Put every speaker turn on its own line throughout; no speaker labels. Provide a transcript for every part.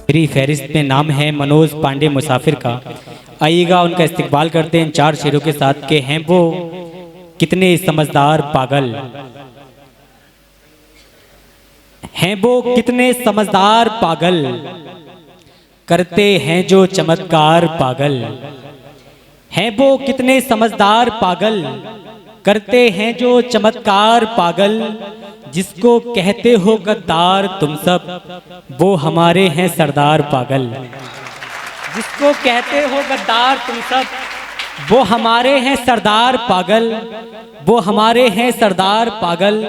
मेरी फहरिस्त में नाम है मनोज पांडे मुसाफिर का। आइएगा उनका इस्तकबाल करते हैं 4 शेरों के साथ के हैं वो कितने समझदार पागल, हैं वो कितने समझदार पागल, करते हैं जो चमत्कार पागल। हैं वो कितने समझदार पागल, करते हैं जो चमत्कार पागल। जिसको कहते हो गद्दार तुम सब, वो हमारे हैं सरदार पागल। जिसको कहते हो गद्दार तुम सब, वो हमारे हैं सरदार पागल, वो हमारे हैं सरदार पागल।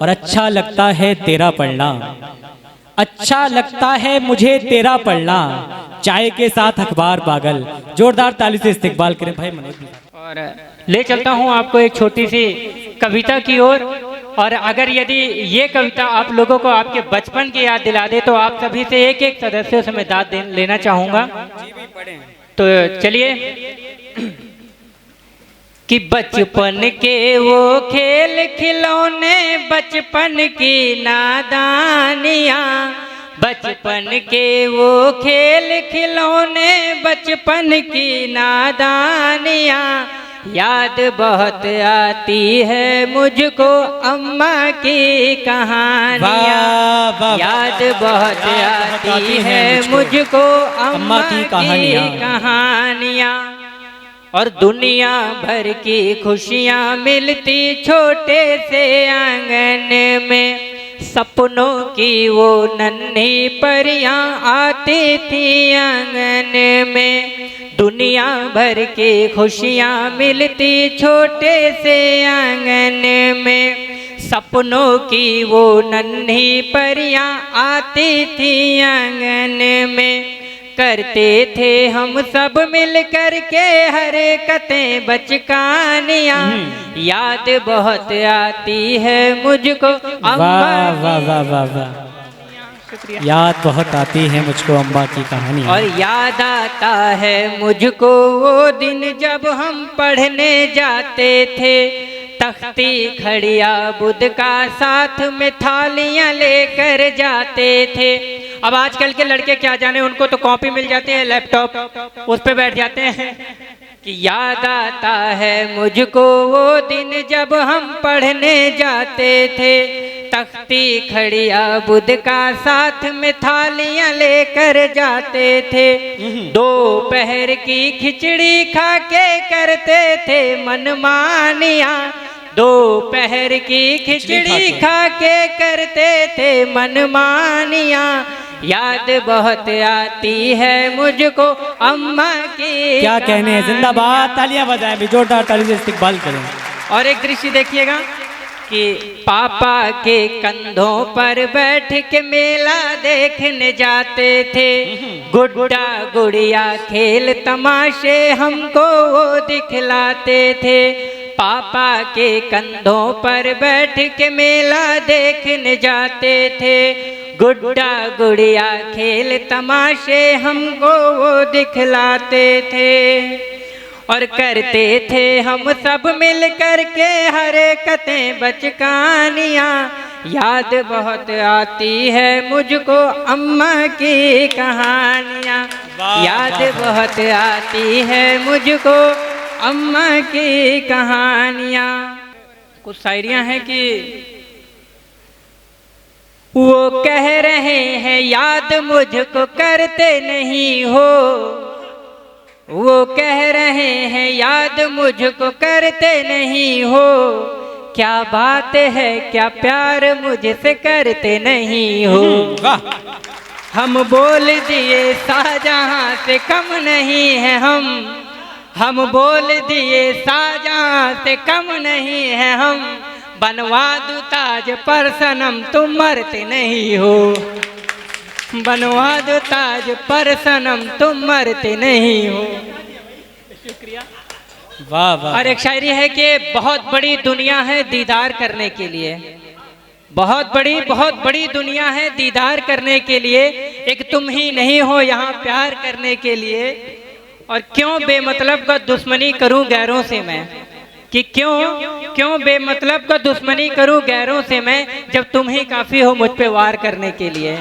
और अच्छा लगता है तेरा पढ़ना, अच्छा लगता है मुझे तेरा पढ़ना, चाय के साथ अखबार पागल। जोरदार ताली से इस्तकबाल करें भाई मनोज।
और ले चलता हूं आपको एक छोटी सी कविता की ओर। और अगर यदि ये कविता आप लोगों को आपके बचपन की याद दिला दे तो आप सभी से एक एक सदस्य से मैं दाद लेना चाहूंगा। तो चलिए कि बचपन के वो खेल खिलौने, बचपन की नादानियाँ, बचपन के वो खेल खिलौने, बचपन की नादानियाँ। याद बहुत आती है मुझको अम्मा की कहानियाँ, याद बहुत आती है मुझको अम्मा की कहानियाँ। और दुनिया भर की खुशियाँ मिलती छोटे से आंगन में, सपनों की वो नन्ही परियां आती थी आंगन में। दुनिया भर की खुशियाँ मिलती छोटे से आंगन में, सपनों की वो नन्ही परियां आती थी आंगन में। करते थे हम सब मिल कर के हरकतें बचकानियाँ, याद बहुत आती है मुझको अम्मा।
वाह वाह वाह वाह, याद बहुत आती है मुझको अम्मा की कहानी।
और याद आता है मुझको वो दिन जब हम पढ़ने जाते थे, तख्ती खड़िया बुध का साथ में थालियां लेकर जाते थे। अब आजकल के लड़के क्या जाने, उनको तो कॉपी मिल जाती है, लैपटॉप उस पे बैठ जाते हैं। कि याद आता है मुझको वो दिन जब हम पढ़ने जाते थे, तख्ती खड़िया बुध का साथ में थालियां लेकर जाते थे। दोपहर की खिचड़ी खा के करते थे मनमानियाँ, दोपहर की खिचड़ी खा के करते थे मनमानियाँ। याद बहुत आती है मुझको अम्मा की।
क्या कहने हैं, जिंदाबाद, तालियां बजाएं भी, जोरदार ताली से इस्तकबाल करें।
और एक दृश्य देखिएगा कि पापा के कंधों पर बैठ के मेला देखने जाते थे, गुड्डा गुड़िया खेल तमाशे हमको वो दिखलाते थे। पापा के कंधों पर बैठ के मेला देखने जाते थे, गुड्डा गुड़िया खेल तमाशे हमको वो दिखलाते थे। और करते थे हम सब मिल कर के हरकतें बचकानियाँ, याद बहुत आती है मुझको अम्मा की कहानियाँ, याद बहुत आती है मुझको अम्मा की कहानियाँ। कुछ शायरियाँ हैं कि वो कह रहे हैं याद मुझको करते नहीं हो, वो कह रहे हैं याद मुझको करते नहीं हो। क्या बात है क्या प्यार मुझसे करते नहीं हो। हम बोल दिए शाहजहां से कम नहीं है हम बोल दिए शाहजहां से कम नहीं है हम। बनवा दूं ताज पर सनम तुम मरते नहीं हो, बनवा दो ताज पर सनम तुम मरते नहीं हो। शुक्रिया।
वाह वाह।
और एक शायरी है कि बहुत बड़ी दुनिया है दीदार करने के लिए, बहुत बड़ी दुनिया है दीदार करने के लिए, एक तुम ही नहीं हो यहाँ प्यार करने के लिए। और क्यों बेमतलब का दुश्मनी करूं गैरों से मैं, कि क्यों बेमतलब का दुश्मनी करूं गैरों से मैं, जब तुम ही काफी हो मुझ पे वार करने के लिए।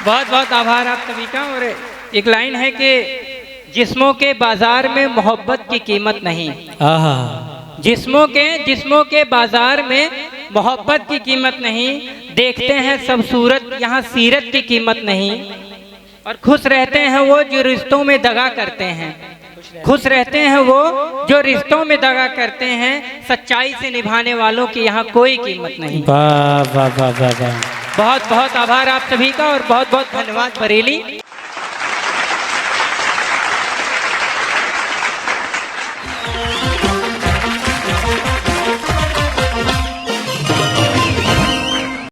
बहुत बहुत आभार आप सभी का। और एक लाइन है कि जिस्मों के बाजार में मोहब्बत की कीमत नहीं।
आहा,
जिस्मों के बाजार में मोहब्बत की कीमत नहीं। देखते हैं सब सूरत, यहाँ सीरत की कीमत नहीं। और खुश रहते हैं वो जो रिश्तों में दगा करते हैं। खुश रहते हैं वो जो रिश्तों में दगा करते हैं। सच्चाई से निभाने वालों की यहाँ कोई कीमत नहीं।
वाह वाह वाह वाह वाह।
बहुत बहुत आभार आप सभी का और बहुत बहुत धन्यवाद बरेली।